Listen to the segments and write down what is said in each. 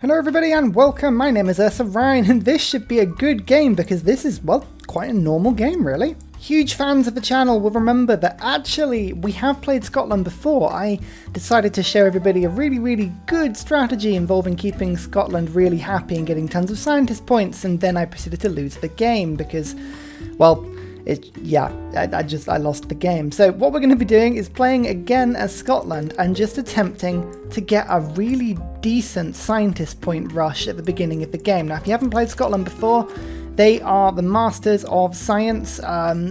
Hello everybody and welcome, my name is Ursa and this should be a good game because this is, well, quite a normal game really. Huge fans of the channel will remember that actually we have played Scotland before. I decided to show everybody a really good strategy involving keeping Scotland really happy and getting tons of scientist points, and then I proceeded to lose the game because, well, I lost the game. So what we're going to be doing is playing again as Scotland and just attempting to get a really decent scientist point rush at the beginning of the game. Now, if you haven't played Scotland before, they are the masters of science.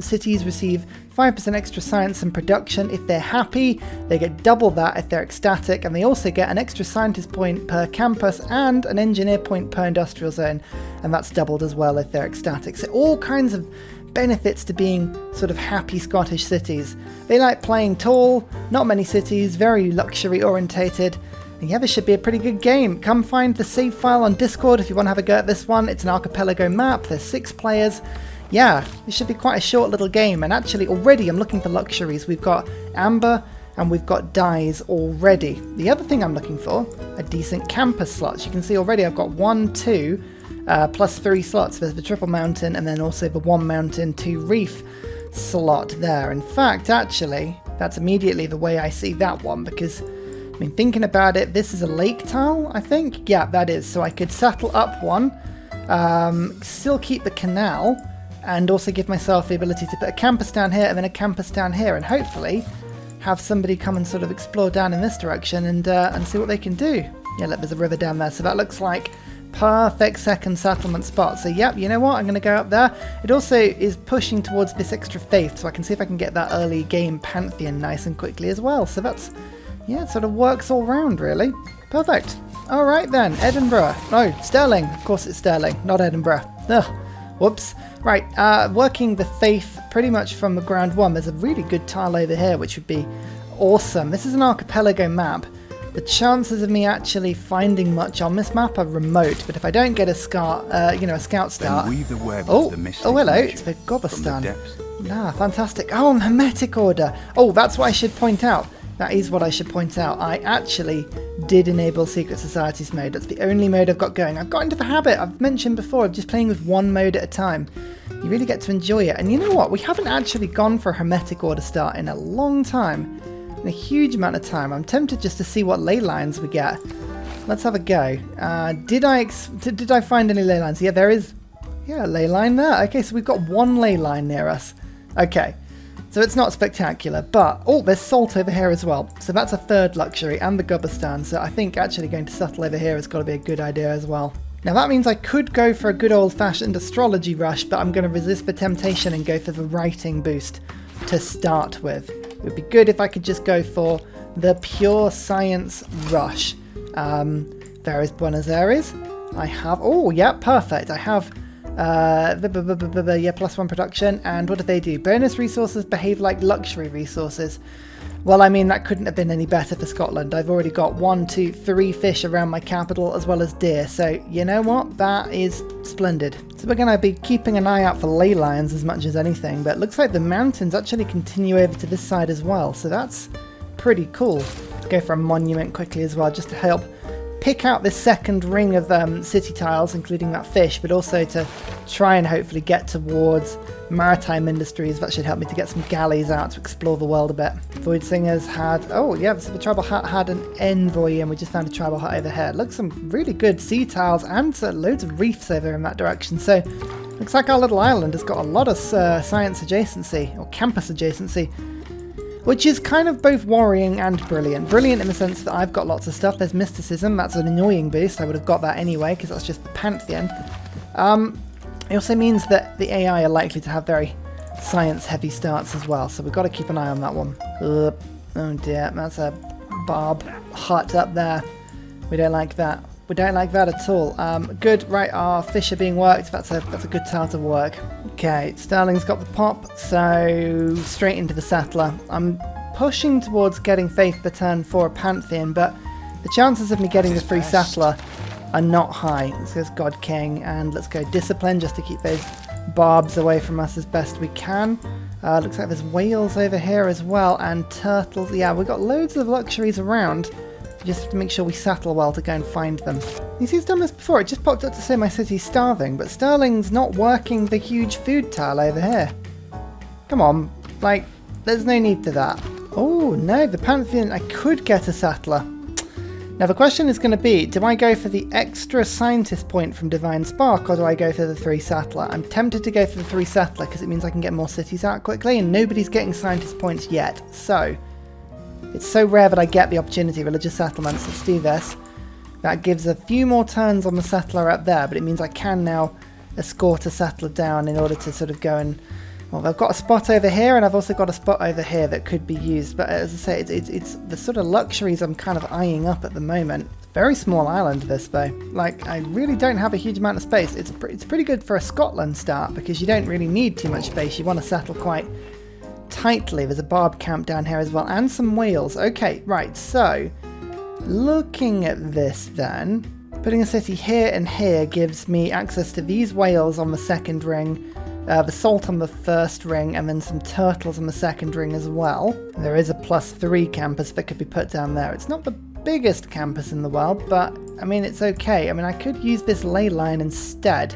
Cities receive 5% extra science and production if they're happy. They get double that if they're ecstatic, and they also get an extra scientist point per campus and an engineer point per industrial zone, and that's doubled as well if they're ecstatic. So all kinds of benefits to being sort of happy Scottish cities. They like playing tall, not many cities, very luxury orientated. And yeah, this should be a pretty good game. Come find the save file on Discord if you want to have a go at this one. It's an archipelago map, there's 6 players. Yeah, this should be quite a short little game, and actually already I'm looking for luxuries. We've got amber and we've got dyes already. The other thing I'm looking for are decent campus slots. You can see already I've got 1, 2, plus 3 slots. There's the triple mountain and then also the 1 mountain 2 reef slot there. In fact, actually, that's immediately the way I see that one, because I mean, thinking about it, this is a lake tile, I think. Yeah, that is. So I could settle up one, still keep the canal, and also give myself the ability to put a campus down here and then a campus down here, and hopefully have somebody come and sort of explore down in this direction and see what they can do. Yeah, look, there's a river down there, so that looks like perfect second settlement spot. So yep, you know what, I'm going to go up there. It also is pushing towards this extra faith, so I can see if I can get that early game pantheon nice and quickly as well. So that's, yeah, it sort of works all round really. Perfect. Alright then, Edinburgh. No, Stirling. Of course it's Stirling, not Edinburgh. Ugh. Whoops. Right, working the faith pretty much from the ground one. There's a really good tile over here which would be awesome. This is an archipelago map. The chances of me actually finding much on this map are remote, but if I don't get a scout start... Oh, hello, it's the Gobostan. Ah, fantastic. Oh, Hermetic Order. Oh, that's what I should point out. That is what I should point out. I actually did enable Secret Societies mode. That's the only mode I've got going. I've got into the habit, I've mentioned before, of just playing with one mode at a time. You really get to enjoy it. And you know what? We haven't actually gone for a Hermetic Order start in a long time. In a huge amount of time. I'm tempted just to see what ley lines we get. Let's have a go. Did I find any ley lines? Yeah, there is. Yeah, a ley line there. Okay, so we've got 1 ley line near us. Okay. So it's not spectacular, but, oh, there's salt over here as well. So that's a 3rd luxury, and the Gobostan. So I think actually going to settle over here has got to be a good idea as well. Now that means I could go for a good old-fashioned astrology rush, but I'm going to resist the temptation and go for the writing boost to start with. It would be good if I could just go for the pure science rush. There is Buenos Aires. I have, oh yeah, perfect. I have +1 production, and what do they do? Bonus resources behave like luxury resources. Well, I mean, that couldn't have been any better for Scotland. I've already got 1, 2, 3 fish around my capital as well as deer, so you know what? That is splendid. So we're going to be keeping an eye out for ley lines as much as anything, but it looks like the mountains actually continue over to this side as well, so that's pretty cool. Let's go for a monument quickly as well, just to help pick out this second ring of city tiles, including that fish, but also to try and hopefully get towards maritime industries. That should help me to get some galleys out to explore the world a bit. Void Singers had, oh yeah, so the tribal hut had an envoy, and we just found a tribal hut over here. Looks some really good sea tiles and loads of reefs over in that direction. So looks like our little island has got a lot of science adjacency, or campus adjacency, which is kind of both worrying and brilliant. Brilliant in the sense that I've got lots of stuff. There's mysticism, that's an annoying boost. I would have got that anyway, because that's just the pantheon. It also means that the AI are likely to have very science-heavy starts as well, so we've got to keep an eye on that one. Oh dear, that's a barb hut up there. We don't like that. We don't like that at all. Good, right, our fish are being worked. That's a good tile to work. Okay, Stirling's got the pop, so straight into the settler. I'm pushing towards getting faith per turn for a pantheon, but the chances of me getting the free settler are not high. Let's go God King, and let's go discipline just to keep those barbs away from us as best we can. Looks like there's whales over here as well, and turtles. Yeah, we've got loads of luxuries around. We just have to make sure we settle well to go and find them. You see, it's done this before. It just popped up to say my city's starving, but Sterling's not working the huge food tile over here. Come on, like, there's no need for that. Oh, no, the Pantheon, I could get a settler. Now the question is going to be, do I go for the extra scientist point from Divine Spark, or do I go for the 3 settler? I'm tempted to go for the 3 settler because it means I can get more cities out quickly, and nobody's getting scientist points yet. So, it's so rare that I get the opportunity. Religious settlements, let's do this. That gives a few more turns on the settler up there, but it means I can now escort a settler down in order to sort of go and... Well, I've got a spot over here, and I've also got a spot over here that could be used. But as I say, it's the sort of luxuries I'm kind of eyeing up at the moment. Very small island, this, though. Like, I really don't have a huge amount of space. It's pretty good for a Scotland start, because you don't really need too much space. You want to settle quite tightly. There's a barb camp down here as well, and some whales. Okay, right, so, looking at this, then, putting a city here and here gives me access to these whales on the second ring, the salt on the first ring, and then some turtles on the second ring as well. There is a +3 campus that could be put down there. It's not the biggest campus in the world, but I mean, it's okay. I mean, I could use this ley line instead,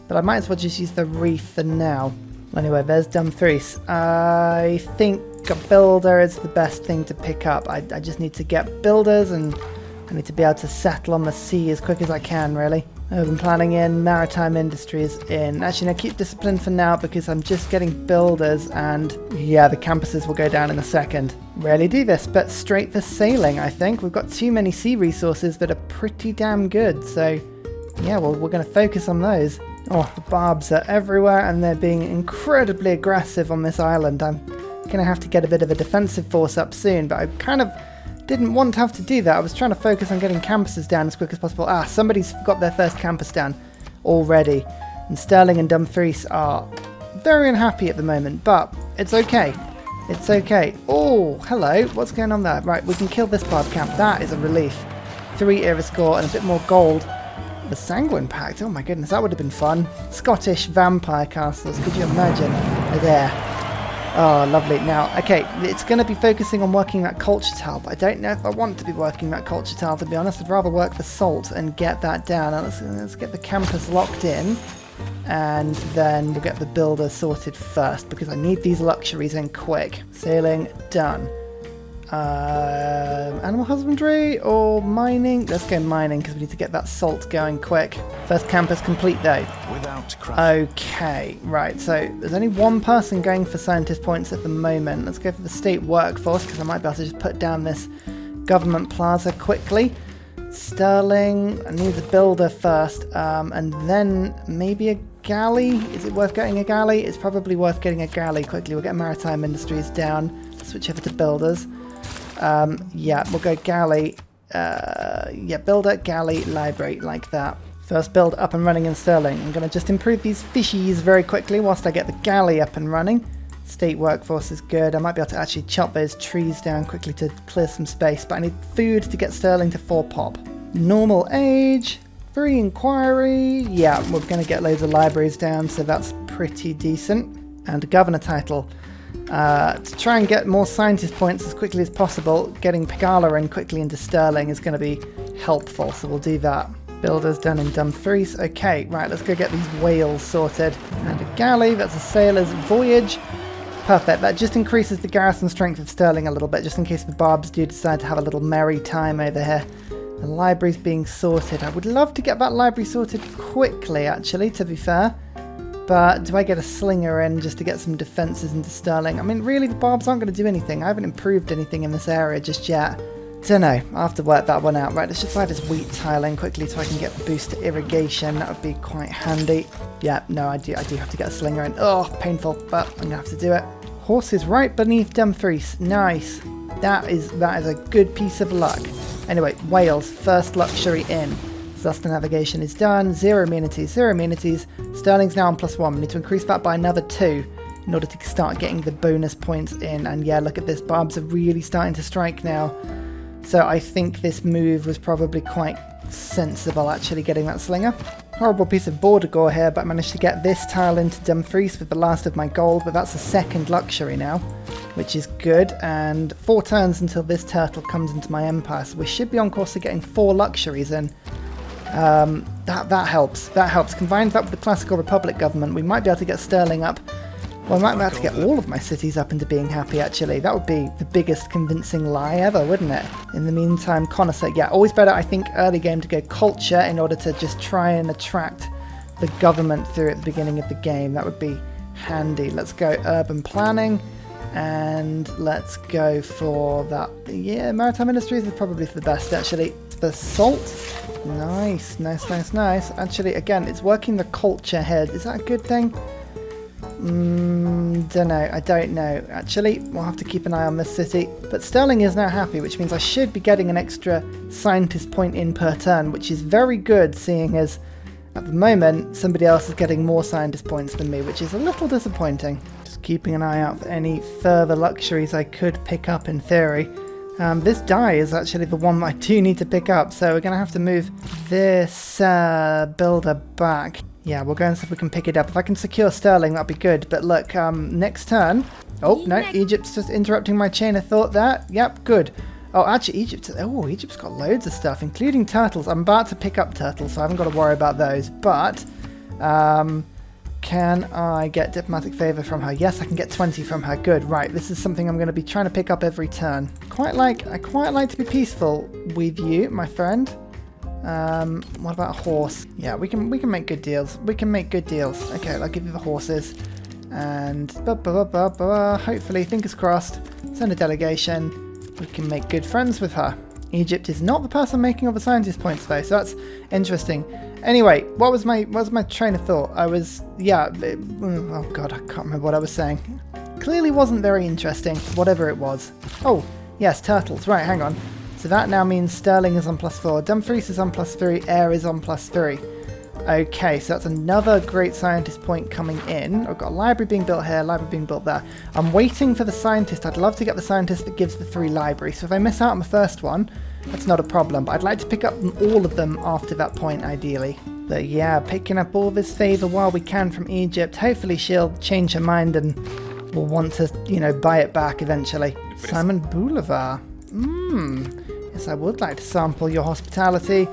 but I might as well just use the reef for now. Anyway, there's Dumfries. I think a builder is the best thing to pick up. I just need to get builders, and I need to be able to settle on the sea as quick as I can, really. Urban planning in, maritime industries in. Actually, no, keep discipline for now because I'm just getting builders, and yeah, the campuses will go down in a second. Rarely do this, but straight for sailing, I think. We've got too many sea resources that are pretty damn good, so yeah, well, we're going to focus on those. Oh, the barbs are everywhere, and they're being incredibly aggressive on this island. I'm going to have to get a bit of a defensive force up soon, but I kind of didn't want to have to do that. I was trying to focus on getting campuses down as quick as possible. Ah, somebody's got their first campus down already. And Sterling and Dumfries are very unhappy at the moment, but it's okay. It's okay. Oh, hello. What's going on there? Right, we can kill this barb camp. That is a relief. 3 era score and a bit more gold. The Sanguine Pact. Oh my goodness, that would have been fun. Scottish vampire castles. Could you imagine? They're there. Oh, lovely. Now, okay, it's going to be focusing on working that culture tile, but I don't know if I want to be working that culture tile, to be honest. I'd rather work the salt and get that down. Now, let's get the campus locked in, and then we'll get the builder sorted first, because I need these luxuries in quick. Sailing, done. Animal husbandry or mining? Let's go mining, because we need to get that salt going quick. First campus complete, though. Okay, right, so there's only one person going for scientist points at the moment. Let's go for the state workforce, because I might be able to just put down this government plaza quickly. Sterling, I need the builder first, and then maybe a galley. Is it worth getting a galley? It's probably worth getting a galley quickly. We'll get maritime industries down, switch over to builders. Yeah, we'll go galley, yeah, builder, galley, library, like that. First build up and running in Sterling. I'm going to just improve these fishies very quickly whilst I get the galley up and running. State workforce is good. I might be able to actually chop those trees down quickly to clear some space, but I need food to get Sterling to 4 pop. Normal age, free inquiry. Yeah, we're going to get loads of libraries down, so that's pretty decent. And a governor title. To try and get more scientist points as quickly as possible, getting Pagala in quickly into Sterling is going to be helpful, so we'll do that. Builders done in Dumfries. Okay, right, let's go get these whales sorted. And a galley, that's a sailor's voyage. Perfect, that just increases the garrison strength of Sterling a little bit, just in case the barbs do decide to have a little merry time over here. The library's being sorted. I would love to get that library sorted quickly, actually, to be fair. But do I get a slinger in just to get some defences into Sterling? I mean, really, the barbs aren't going to do anything. I haven't improved anything in this area just yet. Don't know. I'll have to work that one out. Right, let's just buy this wheat tile in quickly so I can get the boost to irrigation. That would be quite handy. Yeah, no, I do have to get a slinger in. Oh, painful, but I'm going to have to do it. Horses right beneath Dumfries. Nice. That is a good piece of luck. Anyway, Wales, first luxury in. Disaster navigation is done. 0 amenities, 0 amenities. Sterling's now on +1. We need to increase that by another 2 in order to start getting the bonus points in. And yeah, look at this. Barbs are really starting to strike now. So I think this move was probably quite sensible, actually, getting that slinger. Horrible piece of border gore here, but I managed to get this tile into Dumfries with the last of my gold, but that's a second luxury now. which is good, and 4 turns until this turtle comes into my empire, so we should be on course to getting 4 luxuries in. That helps. That helps. Combined that with the Classical Republic government, we might be able to get Sterling up. Well, I might be able to get all of my cities up into being happy, actually. That would be the biggest convincing lie ever, wouldn't it? In the meantime, Connoisseur. Yeah, always better, I think, early game to go culture in order to just try and attract the government through at the beginning of the game. That would be handy. Let's go urban planning. And let's go for that. Yeah, Maritime Industries is probably for the best, actually. The salt. Nice, nice, nice, nice. Actually, again, it's working the culture head. Is that a good thing? Don't know. I don't know. Actually, we'll have to keep an eye on this city. But Sterling is now happy, which means I should be getting an extra scientist point in per turn, which is very good, seeing as at the moment somebody else is getting more scientist points than me, which is a little disappointing. Just keeping an eye out for any further luxuries I could pick up in theory. This die is actually the one that I do need to pick up, so we're going to have to move this builder back. Yeah, we'll go and see if we can pick it up. If I can secure Sterling, that'd be good. But look, next turn... Oh, no, Egypt's just interrupting my chain of thought there. Yep, good. Oh, actually, Egypt's got loads of stuff, including turtles. I'm about to pick up turtles, so I haven't got to worry about those. But... can I get diplomatic favour from her? Yes, I can get 20 from her. Good. Right, this is something I'm going to be trying to pick up every turn. I quite like to be peaceful with you, my friend. What about a horse? Yeah, we can make good deals. We can make good deals. Okay, I'll give you the horses. And hopefully, fingers crossed, send a delegation. We can make good friends with her. Egypt is not the person making all the scientist points though, so that's interesting. Anyway, what was my train of thought? Oh god, I can't remember what I was saying. Clearly wasn't very interesting, whatever it was. Oh, yes, turtles. Right, hang on. So that now means Sterling is on +4, Dumfries is on +3, Air is on +3. Okay, so that's another great scientist point coming in. I've got a library being built here, library being built there. I'm waiting for the scientist. I'd love to get the scientist that gives the 3 libraries. So if I miss out on the first one, that's not a problem. But I'd like to pick up all of them after that point, ideally. But yeah, picking up all this favour while we can from Egypt. Hopefully she'll change her mind and will want to, buy it back eventually. Simon Boulevard. Yes, I would like to sample your hospitality.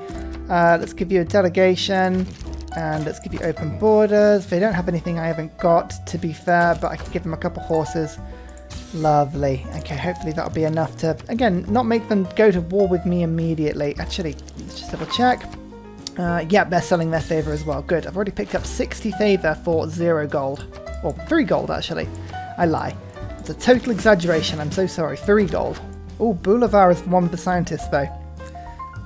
Let's give you a delegation, and let's give you open borders. They don't have anything I haven't got, to be fair, but I can give them a couple horses. Lovely. Okay, hopefully that'll be enough to, again, not make them go to war with me immediately. Actually, let's just double check. Yeah, they're selling their favour as well. Good. I've already picked up 60 favour for 0 gold. Or 3 gold, actually. I lie. It's a total exaggeration. I'm so sorry. 3 gold. Oh, Boulevard is the one with the scientists, though.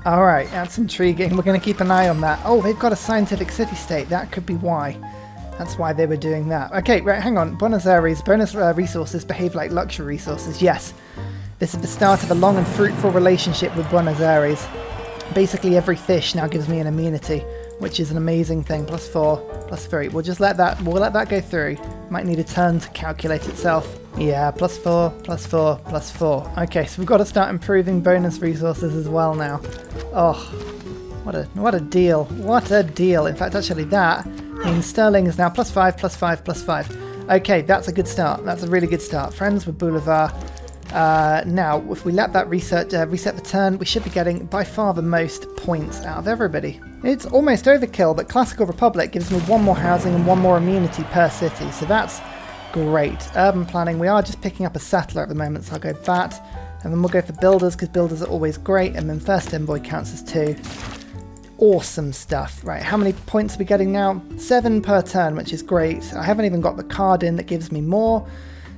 Alright, that's intriguing. We're going to keep an eye on that. Oh, they've got a scientific city-state. That could be why. That's why they were doing that. Okay, right, hang on. Buenos Aires, bonus resources behave like luxury resources. Yes. This is the start of a long and fruitful relationship with Buenos Aires. Basically, every fish now gives me an amenity, which is an amazing thing. +4, +3. We'll just let that go through. Might need a turn to calculate itself. Yeah, +4, +4, +4. Okay, so we've got to start improving bonus resources as well now. Oh, what a deal. What a deal. In fact, actually that means Sterling is now +5, +5, +5. Okay, that's a good start. That's a really good start. Friends with Boulevard. Now, if we let that reset the turn, we should be getting by far the most points out of everybody. It's almost overkill, but Classical Republic gives me 1 more housing and 1 more immunity per city, so that's great. Urban planning, we are just picking up a settler at the moment, so I'll go that, and then we'll go for builders, because builders are always great, and then first envoy counts as 2. Awesome stuff. Right, how many points are we getting now? 7 per turn, which is great. I haven't even got the card in that gives me more.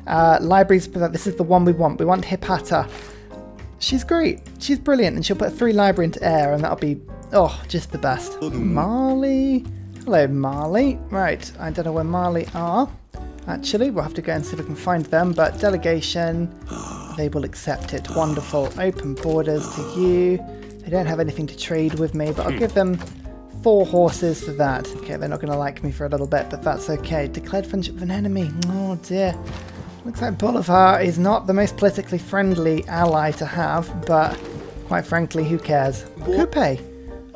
Libraries, this is the one we want. We want Hipata. She's great. She's brilliant, and she'll put a 3 library into air, and that'll be, just the best. Mali. Hello, Mali. Right, I don't know where Mali are. Actually, we'll have to go and see if we can find them, but delegation, they will accept it. Wonderful. Open borders to you. They don't have anything to trade with me, but I'll give them 4 horses for that. Okay, they're not going to like me for a little bit, but that's okay. Declared friendship with an enemy. Oh dear. Looks like Boulevard is not the most politically friendly ally to have, but quite frankly, who cares? Coupe.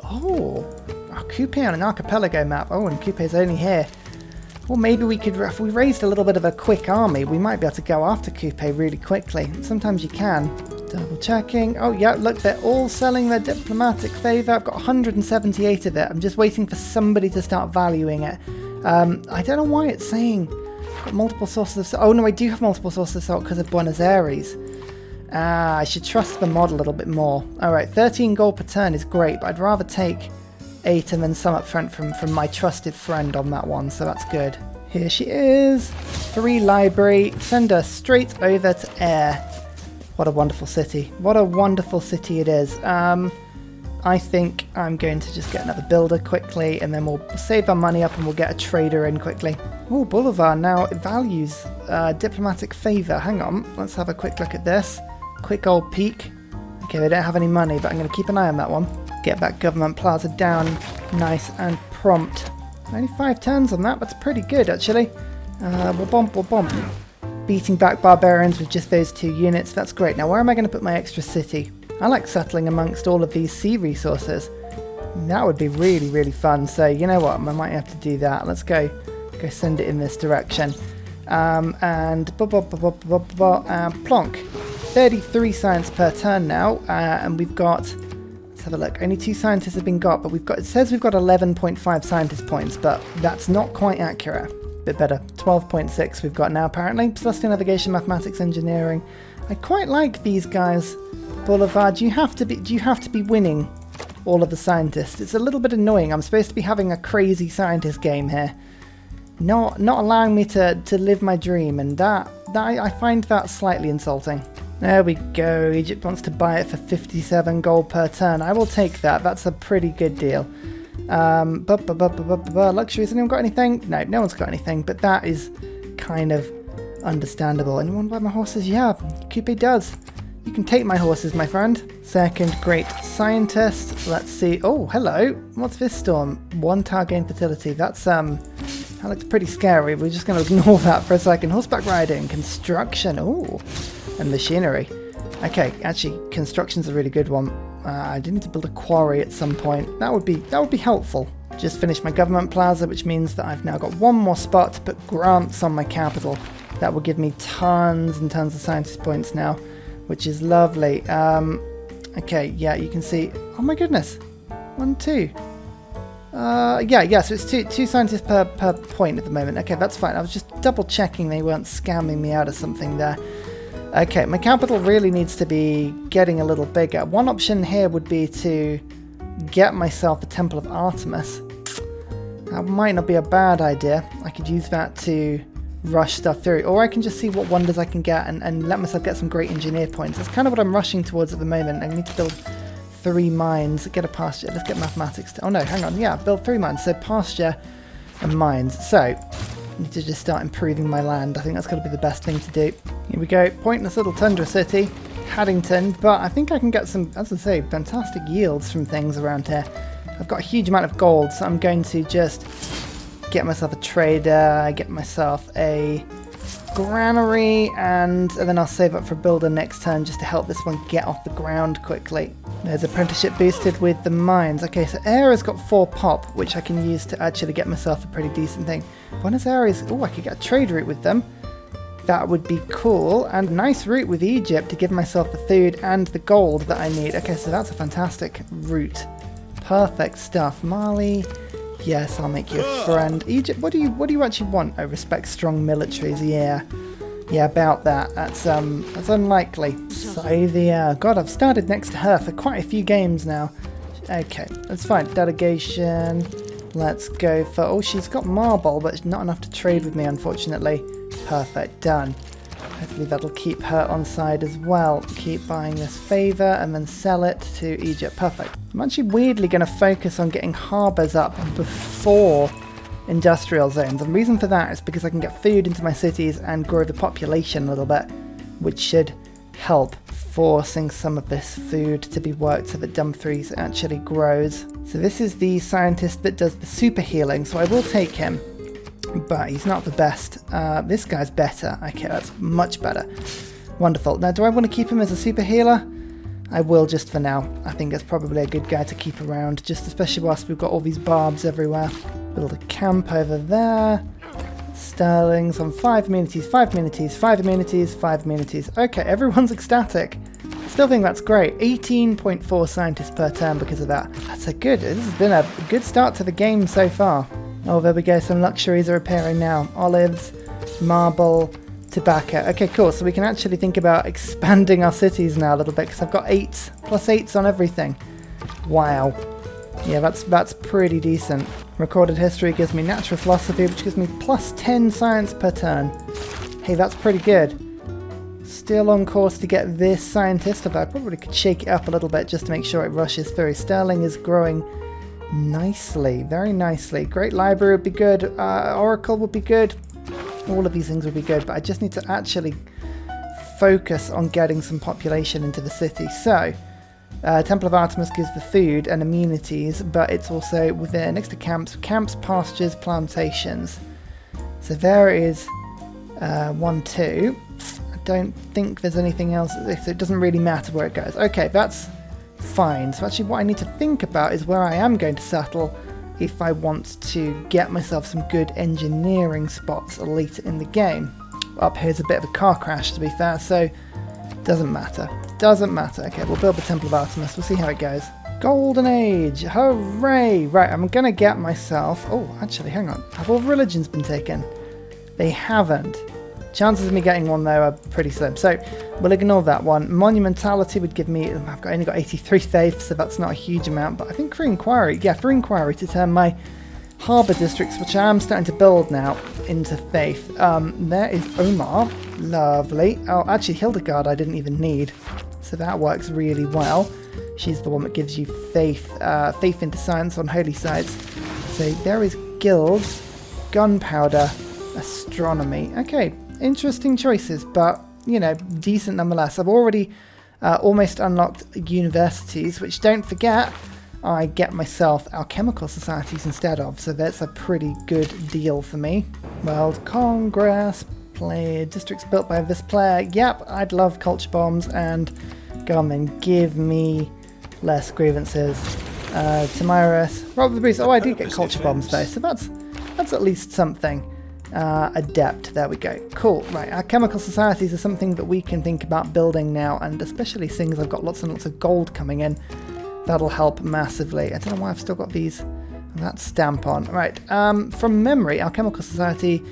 Oh, Coupe on an archipelago map. Oh, and Coupe's only here. Or maybe we could, if we raised a little bit of a quick army, we might be able to go after Coupe really quickly. Sometimes you can. Double checking. Oh yeah, look, they're all selling their diplomatic favour. I've got 178 of it. I'm just waiting for somebody to start valuing it. I don't know why it's saying I've got multiple sources of salt. Oh no, I do have multiple sources of salt because of Buenos Aires. I should trust the mod a little bit more. Alright, 13 gold per turn is great, but I'd rather take 8 and then some up front from my trusted friend on that one, so that's good. Here she is. 3 library. Send her straight over to Air. What a wonderful city. What a wonderful city it is. I think I'm going to just get another builder quickly, and then we'll save our money up and we'll get a trader in quickly. Oh, Boulevard now it values diplomatic favour. Hang on, let's have a quick look at this. Quick old peek. Okay, they don't have any money, but I'm going to keep an eye on that one. Get that government plaza down nice and prompt. Only 5 turns on that, that's pretty good actually. We'll bump. Beating back barbarians with just those 2 units, that's great. Now where am I going to put my extra city? I like settling amongst all of these sea resources. That would be really, really fun. So you know what, I might have to do that. Let's go send it in this direction. And plonk. 33 science per turn now, and we've got, let's have a look, only 2 scientists have been got, but it says we've got 11.5 scientist points, but that's not quite accurate. Bit better. 12.6 we've got now apparently. Celestial navigation, mathematics, engineering. I quite like these guys. Boulevard, do you have to be winning all of the scientists? It's a little bit annoying. I'm supposed to be having a crazy scientist game here. Not allowing me to live my dream, and that I find that slightly insulting. There we go. Egypt wants to buy it for 57 gold per turn. I will take that. That's a pretty good deal. Luxury, has anyone got anything? No, no one's got anything, but that is kind of understandable. Anyone buy my horses? Yeah, Coupe does. You can take my horses, my friend. Second great scientist. Let's see. Oh, hello. What's this storm? 1 tower gain fertility. That looks pretty scary. We're just going to ignore that for a second. Horseback riding, construction. Oh, and machinery. Okay, actually, construction's a really good one. I do need to build a quarry at some point. That would be helpful. Just finished my government plaza, which means that I've now got 1 more spot to put grants on my capital. That will give me tons and tons of scientist points now, which is lovely. Okay, yeah, you can see. Oh my goodness, 1, 2. Yeah. So it's two scientists per point at the moment. Okay, that's fine. I was just double checking they weren't scamming me out of something there. Okay, my capital really needs to be getting a little bigger. One option here would be to get myself the Temple of Artemis. That might not be a bad idea. I could use that to rush stuff through, or I can just see what wonders I can get and let myself get some great engineer points. That's kind of what I'm rushing towards at the moment. I need to build 3 mines, get a pasture. Let's get mathematics. Oh no, hang on. Yeah, build 3 mines. So pasture and mines. So I need to just start improving my land. I think that's going to be the best thing to do. Here we go. Pointless little tundra city, Haddington. But I think I can get some, as I say, fantastic yields from things around here. I've got a huge amount of gold, so I'm going to just get myself a trader, get myself a granary, and then I'll save up for a builder next turn just to help this one get off the ground quickly. There's apprenticeship boosted with the mines. Okay, so air has got 4 pop, which I can use to actually get myself a pretty decent thing. Buenos Aires, oh, I could get a trade route with them. That would be cool, and a nice route with Egypt to give myself the food and the gold that I need. Okay, so that's a fantastic route. Perfect stuff. Mali, yes, I'll make you a friend. Egypt, what do you actually want? I respect strong militaries. Yeah, about that. That's unlikely. Scythia. God, I've started next to her for quite a few games now. Okay, that's fine. Delegation. Let's go for. Oh, she's got marble, but not enough to trade with me, unfortunately. Perfect, done. Hopefully that'll keep her on side as well. Keep buying this favour and then sell it to Egypt. Perfect. I'm actually weirdly going to focus on getting harbours up before industrial zones. And the reason for that is because I can get food into my cities and grow the population a little bit, which should help forcing some of this food to be worked so that Dumfries actually grows. So this is the scientist that does the super healing, so I will take him. But he's not the best. This guy's better. Okay, that's much better. Wonderful. Now, do I want to keep him as a super healer? I will just for now. I think it's probably a good guy to keep around, just especially whilst we've got all these barbs everywhere. Build a camp over there. Sterling's on 5 amenities, 5 amenities, 5 amenities, 5 amenities. Okay, everyone's ecstatic. Still think that's great. 18.4 scientists per turn because of that. That's a good, this has been a good start to the game so far. Oh, there we go, some luxuries are appearing now. Olives, marble, tobacco. Okay, cool, so we can actually think about expanding our cities now a little bit because I've got 8 plus 8s on everything. Wow. Yeah, that's pretty decent. Recorded history gives me natural philosophy, which gives me plus 10 science per turn. Hey, that's pretty good. Still on course to get this scientist, although I probably could shake it up a little bit just to make sure it rushes through. Sterling is growing nicely, very nicely. Great library would be good. Oracle would be good. All of these things would be good, but I just need to actually focus on getting some population into the city. So, Temple of Artemis gives the food and amenities, but it's also within next to camps, pastures, plantations. So there is 1, 2. Don't think there's anything else, so it doesn't really matter where it goes. Okay, that's fine. So actually what I need to think about is where I am going to settle if I want to get myself some good engineering spots later in the game. Up here's a bit of a car crash, to be fair, so doesn't matter. Doesn't matter. Okay, we'll build the Temple of Artemis. We'll see how it goes. Golden Age! Hooray! Right, I'm going to get myself... Oh, actually, hang on. Have all religions been taken? They haven't. Chances of me getting one, though, are pretty slim. So, we'll ignore that one. Monumentality would give me... I've only got 83 faith, so that's not a huge amount. But I think for Inquiry... Yeah, for Inquiry to turn my harbour districts, which I am starting to build now, into faith. There is Omar. Lovely. Oh, actually, Hildegard I didn't even need. So that works really well. She's the one that gives you faith into science on holy sites. So there is guilds, gunpowder, astronomy. Okay, interesting choices, but, you know, decent nonetheless. I've already almost unlocked universities, which, don't forget, I get myself alchemical societies instead of, so that's a pretty good deal for me. World Congress, play districts built by this player. Yep, I'd love culture bombs, and go on then, give me less grievances. Tamiris, Rob the Breeze. Oh, I did get culture bombs though, so that's at least something. Adept, there we go. Cool, right, our chemical societies are something that we can think about building now, and especially seeing as I've got lots and lots of gold coming in, that'll help massively. I don't know why I've still got these, that stamp on. Right, from memory, our chemical society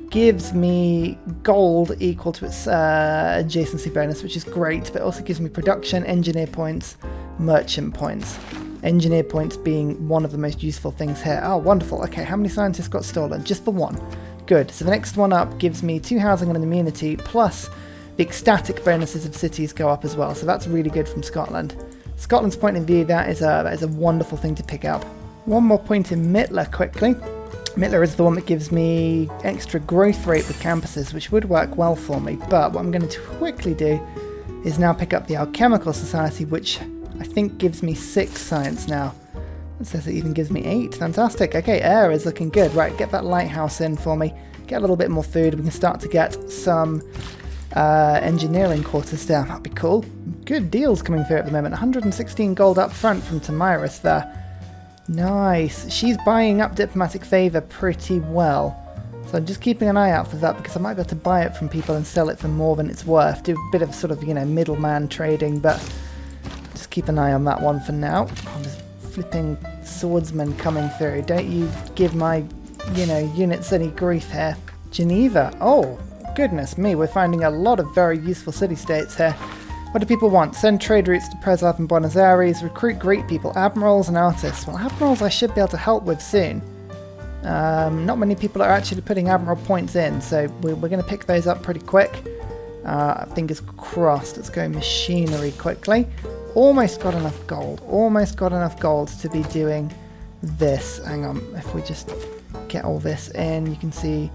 gives me gold equal to its adjacency bonus, which is great, but also gives me production, engineer points, merchant points. Engineer points being one of the most useful things here. Oh, wonderful. Okay, how many scientists got stolen? Just the one. Good. So the next one up gives me 2 housing and an amenity, plus the ecstatic bonuses of cities go up as well. So that's really good from Scotland. Scotland's point of view, that is a wonderful thing to pick up. One more point in Mittler quickly. Mittler is the one that gives me extra growth rate with campuses, which would work well for me, but what I'm going to quickly do is now pick up the Alchemical Society, which I think gives me 6 science now. It says it even gives me 8. Fantastic. Okay, air is looking good. Right, get that lighthouse in for me. Get a little bit more food. We can start to get some engineering quarters down. That'd be cool. Good deals coming through at the moment. 116 gold up front from Tamiris there. Nice. She's buying up diplomatic favour pretty well. So I'm just keeping an eye out for that, because I might be able to buy it from people and sell it for more than it's worth. Do a bit of sort of, you know, middleman trading, but just keep an eye on that one for now. Oh, there's flipping swordsmen coming through. Don't you give my, you know, units any grief here. Geneva. Oh, goodness me. We're finding a lot of very useful city-states here. What do people want? Send trade routes to Preslav and Buenos Aires. Recruit great people. Admirals and artists. Well, admirals I should be able to help with soon. Not many people are actually putting admiral points in, so we're going to pick those up pretty quick. Fingers crossed. Let's go machinery quickly. Almost got enough gold. Almost got enough gold to be doing this. Hang on. If we just get all this in, you can see...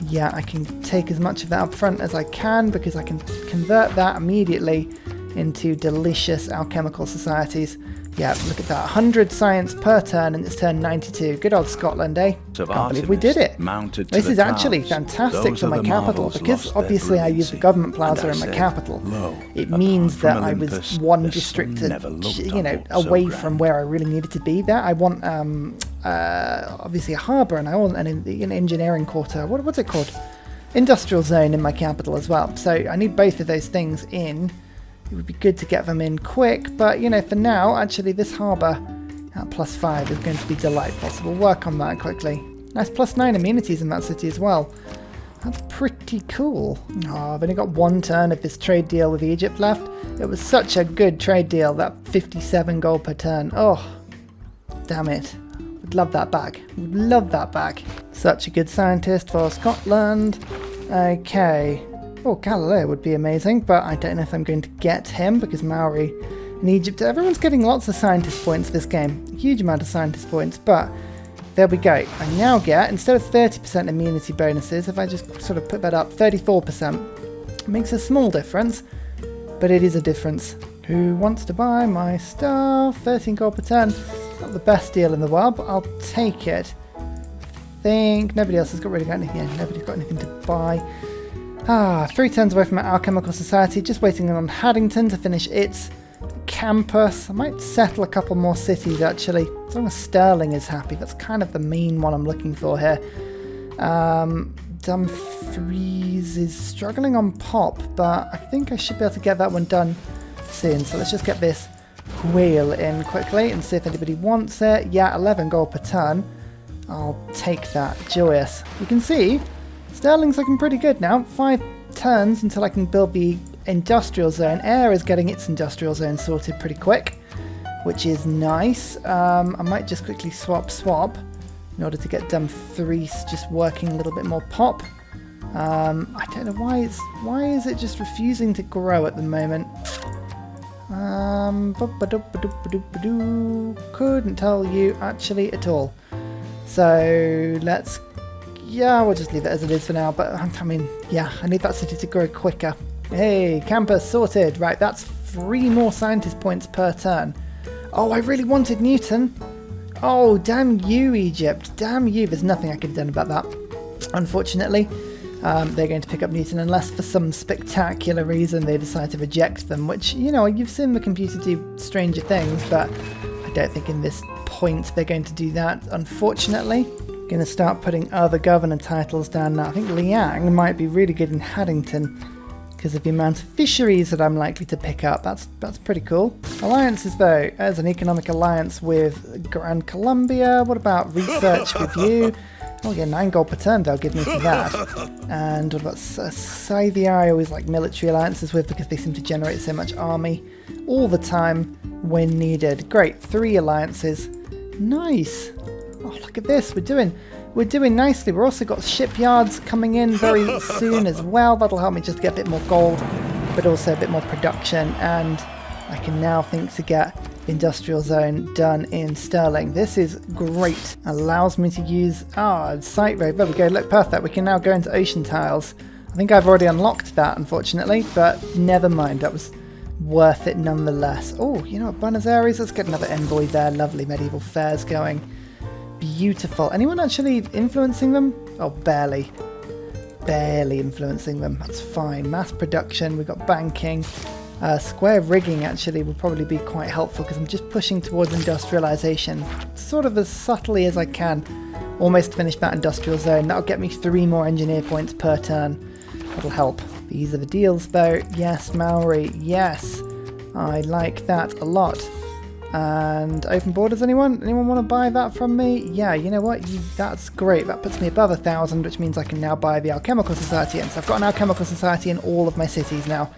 Yeah, I can take as much of that up front as I can, because I can convert that immediately into delicious alchemical societies. Yeah, look at that. 100 science per turn, and it's turn 92. Good old Scotland, eh? Can't believe we did it. This is actually fantastic for my capital, because obviously I use the government plaza in my capital. It means that I was one district, you know, away from where I really needed to be there. I want obviously a harbour and an engineering quarter. What's it called? Industrial zone in my capital as well. So I need both of those things in. It would be good to get them in quick, but you know, for now, actually this harbour at +5 is going to be delightful, so we'll work on that quickly. Nice +9 amenities in that city as well. That's pretty cool. Oh, I've only got 1 turn of this trade deal with Egypt left. It was such a good trade deal, that 57 gold per turn. Oh, damn it. Would love that back. Would love that back. Such a good scientist for Scotland. Okay. Oh, Galileo would be amazing, but I don't know if I'm going to get him because Maori in Egypt. Everyone's getting lots of scientist points this game. A huge amount of scientist points, but there we go. I now get, instead of 30% immunity bonuses, if I just sort of put that up, 34%. It makes a small difference, but it is a difference. Who wants to buy my stuff? 13 gold per turn. Not the best deal in the world, but I'll take it. I think nobody else has got really got anything. Yeah, nobody's got anything to buy. 3 turns away from our alchemical society, just waiting on Haddington to finish its campus. I might settle a couple more cities actually, as long as Sterling is happy. That's kind of the main one I'm looking for here. Dumfries is struggling on pop, but I think I should be able to get that one done soon. So let's just get this wheel in quickly and see if anybody wants it. Yeah, 11 gold per turn. I'll take that. Joyous. You can see Sterling's looking pretty good now. 5 turns until I can build the industrial zone. Air is getting its industrial zone sorted pretty quick, which is nice. I might just quickly swap in order to get Dumfries just working a little bit more pop. I don't know why is it just refusing to grow at the moment. Couldn't tell you actually at all. So we'll just leave it as it is for now, but I mean, yeah, I need that city to grow quicker. Hey, campus sorted. Right, that's 3 more scientist points per turn. Oh, I really wanted Newton. Oh, damn you, Egypt. Damn you. There's nothing I could have done about that, unfortunately. They're going to pick up Newton unless for some spectacular reason they decide to reject them, which, you know, you've seen the computer do stranger things, but I don't think in this point they're going to do that, unfortunately. Going to start putting other governor titles down now. I think Liang might be really good in Haddington because of the amount of fisheries that I'm likely to pick up. That's pretty cool. Alliances though, as an economic alliance with Grand Columbia. What about research with you? Oh yeah, 9 gold per turn they'll give me for that. And what about Scythia? I always like military alliances with because they seem to generate so much army all the time when needed. Great, 3 alliances. Nice. Oh, look at this. We're doing nicely. We've also got shipyards coming in very soon as well. That'll help me just get a bit more gold, but also a bit more production. And I can now think to get industrial zone done in Sterling. This is great. Allows me to use site road. There we go. Look, perfect. We can now go into ocean tiles. I think I've already unlocked that, unfortunately, but never mind. That was worth it nonetheless. Oh, you know what? Buenos Aires. Let's get another envoy there. Lovely medieval fairs going. Beautiful. Anyone actually influencing them? Oh, barely. Barely influencing them. That's fine. Mass production. We've got banking. Square rigging actually will probably be quite helpful because I'm just pushing towards industrialization sort of as subtly as I can. Almost finished that industrial zone. That'll get me 3 more engineer points per turn. That'll help. These are the deals though. Yes, Maori. Yes. I like that a lot. And open borders, anyone? Anyone want to buy that from me? Yeah, you know what? That's great. That puts me above 1,000, which means I can now buy the Alchemical Society. And so I've got an Alchemical Society in all of my cities now.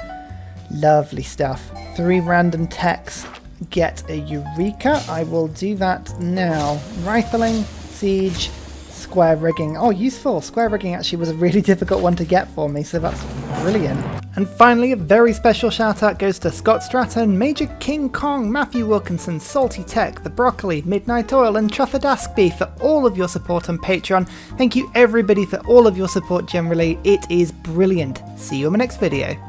Lovely stuff. 3 random techs get a Eureka. I will do that now. Rifling, siege, square rigging. Oh, useful. Square rigging actually was a really difficult one to get for me, so that's brilliant. And finally, a very special shout out goes to Scott Stratton, Major King Kong, Matthew Wilkinson, Salty Tech, The Broccoli, Midnight Oil and Trufford Askby for all of your support on Patreon. Thank you everybody for all of your support generally. It is brilliant. See you in my next video.